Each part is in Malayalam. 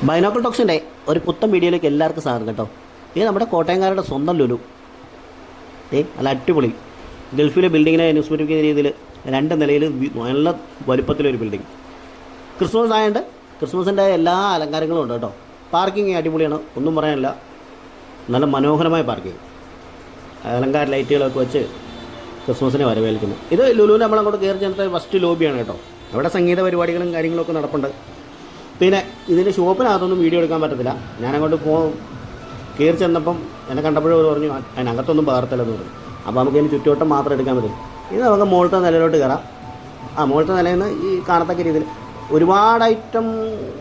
ബൈനോക്കൽ ടോക്സിൻ്റെ ഒരു പുത്തൻ വീഡിയോയിലേക്ക് എല്ലാവർക്കും സ്വാഗതം കേട്ടോ. ഇത് നമ്മുടെ കോട്ടയംകാരുടെ സ്വന്തം ലുലു. നല്ല അടിപൊളി ഗൾഫിലെ ബിൽഡിങ്ങിനെ അനുസ്മരിക്കുന്ന രീതിയിൽ 2 നിലയിൽ നല്ല വലുപ്പത്തിലൊരു ബിൽഡിങ്. ക്രിസ്മസ് ആയതുകൊണ്ട് ക്രിസ്മസിൻ്റെ എല്ലാ അലങ്കാരങ്ങളും ഉണ്ട് കേട്ടോ. പാർക്കിംഗ് അടിപൊളിയാണ്, ഒന്നും പറയാനില്ല. നല്ല മനോഹരമായ പാർക്കിംഗ്, അലങ്കാര ലൈറ്റുകളൊക്കെ വെച്ച് ക്രിസ്മസിനെ വരവേൽക്കുന്നു. ഇത് ലുലുവിൽ നമ്മളങ്ങോട്ട് കയറി ചെന്നിട്ട് ഫസ്റ്റ് ലോബിയാണ് കേട്ടോ. അവിടെ സംഗീത പരിപാടികളും കാര്യങ്ങളൊക്കെ നടപ്പുണ്ട്. പിന്നെ ഇതിൻ്റെ ഷോപ്പിനകത്തൊന്നും വീഡിയോ എടുക്കാൻ പറ്റത്തില്ല. ഞാനങ്ങോട്ട് കയറി ചെന്നപ്പം എന്നെ കണ്ടപ്പോഴും പറഞ്ഞു അതിനകത്തൊന്നും പകർത്തല്ലെന്ന് പറഞ്ഞു. അപ്പോൾ നമുക്ക് ഇതിന് ചുറ്റുവട്ടം മാത്രം എടുക്കാൻ പറ്റും. ഇത് നമുക്ക് മുകളിലത്തെ നിലയിലോട്ട് കയറാം. മുകളിലത്തെ നിലയിൽ നിന്ന് ഈ കാണത്തക്ക രീതിയിൽ ഒരുപാട് ഐറ്റം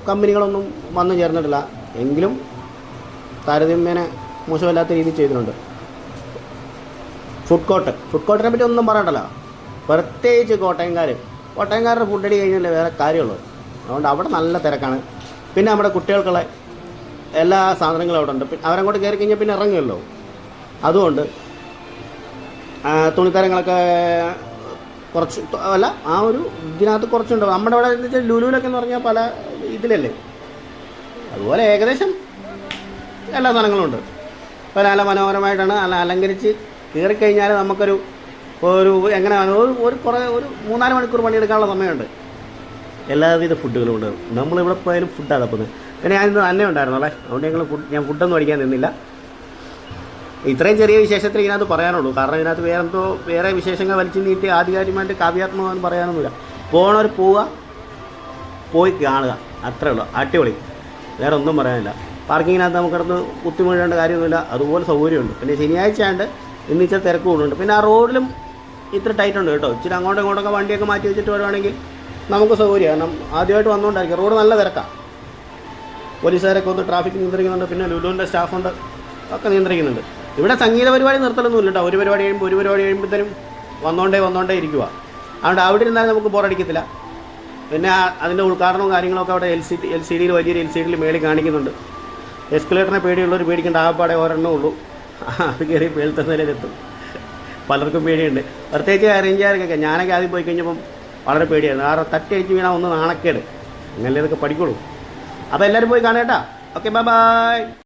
കമ്പനികളൊന്നും വന്നു ചേർന്നിട്ടില്ല, എങ്കിലും താരതമ്യേന മോശമല്ലാത്ത രീതിയിൽ ചെയ്തിട്ടുണ്ട്. ഫുഡ് കോർട്ടിനെ പറ്റി ഒന്നും പറയണ്ടല്ലോ. പ്രത്യേകിച്ച് കോട്ടയംകാരുടെ ഫുഡ് അടി കഴിഞ്ഞാലേ വേറെ കാര്യമുള്ളത്. അതുകൊണ്ട് അവിടെ നല്ല തിരക്കാണ്. പിന്നെ നമ്മുടെ കുട്ടികൾക്കുള്ള എല്ലാ സാധനങ്ങളും അവിടെ ഉണ്ട്. പിന്നെ അവരങ്ങോട്ട് കയറി കഴിഞ്ഞാൽ പിന്നെ ഇറങ്ങുമല്ലോ. അതുകൊണ്ട് തുണിത്തരങ്ങളൊക്കെ കുറച്ച് അല്ല, ആ ഒരു ഇതിനകത്ത് കുറച്ചുണ്ട്. നമ്മുടെ അവിടെ എന്ന് വെച്ചാൽ ലുലുവിലൊക്കെ എന്ന് പറഞ്ഞാൽ പല ഇതിലല്ലേ, അതുപോലെ ഏകദേശം എല്ലാ സാധനങ്ങളും ഉണ്ട്. അപ്പോൾ നല്ല മനോഹരമായിട്ടാണ് നല്ല അലങ്കരിച്ച് കയറിക്കഴിഞ്ഞാൽ നമുക്കൊരു എങ്ങനെയാണ് ഒരു 3-4 മണിക്കൂർ പണിയെടുക്കാനുള്ള സമയമുണ്ട്. എല്ലാവിധ ഫുഡുകളും ഉണ്ട്. നമ്മളിവിടെ പോയാലും ഫുഡാണ് തപ്പുന്നത്. പിന്നെ ഞാനിന്ന് തന്നെ ഉണ്ടായിരുന്നല്ലേ, അതുകൊണ്ട് ഞാൻ ഫുഡൊന്നും അടിക്കാൻ നിന്നില്ല. ഇത്രയും ചെറിയ വിശേഷത്തിൽ ഇതിനകത്ത് പറയാനുള്ളൂ. കാരണം ഇതിനകത്ത് വേറെ വിശേഷങ്ങൾ വലിച്ചു നീട്ടി ആധികാരികമായിട്ട് കാവ്യാത്മകമെന്ന് പറയാനൊന്നുമില്ല. പോണവർ പോയി കാണുക, അത്രേ ഉള്ളൂ. അടിപൊളി, വേറെ ഒന്നും പറയാനില്ല. പാർക്കിങ്ങിനകത്ത് നമുക്കിടന്ന് കുത്തിമുഴേണ്ട കാര്യമൊന്നുമില്ല, അതുപോലെ സൗകര്യമുണ്ട്. പിന്നെ ശനിയാഴ്ച ആണ്ട് ഇന്ന് ഇച്ചിരി തിരക്ക് കൂടുന്നുണ്ട്. പിന്നെ ആ റോഡിലും ഇത്ര ടൈറ്റ് ഉണ്ട് കേട്ടോ. ഇച്ചിരി അങ്ങോട്ടും ഇങ്ങോട്ടൊക്കെ വണ്ടിയൊക്കെ മാറ്റി വെച്ചിട്ട് വരുവാണെങ്കിൽ നമുക്ക് സൗകര്യമാണ്. കാരണം ആദ്യമായിട്ട് വന്നുകൊണ്ടായിരിക്കും. റോഡ് നല്ല തിരക്കാണ്. പോലീസുകാരൊക്കെ ഒന്ന് ട്രാഫിക് നിയന്ത്രിക്കുന്നുണ്ട്. പിന്നെ ലുലുവിൻ്റെ സ്റ്റാഫുണ്ട്, ഒക്കെ നിയന്ത്രിക്കുന്നുണ്ട്. ഇവിടെ സംഗീത പരിപാടി നിർത്തലൊന്നുമില്ല കേട്ടോ. ഒരു പരിപാടി കഴിയുമ്പോഴത്തേനും വന്നോണ്ടേ ഇരിക്കുക. അതുകൊണ്ട് അവിടെ ഇരുന്നാലും നമുക്ക് ബോറടിക്കത്തില്ല. പിന്നെ അതിൻ്റെ ഉദ്ഘാടനവും കാര്യങ്ങളൊക്കെ അവിടെ LCD വലിയൊരു LCD മേളിൽ കാണിക്കുന്നുണ്ട്. എസ്കലേറ്ററിനെ പേടിയുള്ളവർ പേടിക്കേണ്ട, ആകപ്പാടെ ഒരെണ്ണേ ഉള്ളൂ. അത് കയറി പേളത്തെ നിലയിലെത്തും. പലർക്കും പേടിയുണ്ട്, പ്രത്യേകിച്ച് അറേഞ്ചുകാർക്കൊക്കെ. ഞാനൊക്കെ ആദ്യം പോയി കഴിഞ്ഞപ്പം വളരെ പേടിയായിരുന്നു. കാരണം തട്ടടിച്ച് വീണാൽ ഒന്ന് നാണക്കേട്. അങ്ങനെ ഇതൊക്കെ പഠിക്കുള്ളൂ. അപ്പോൾ എല്ലാവരും പോയി കാണേട്ടാ. Okay, by.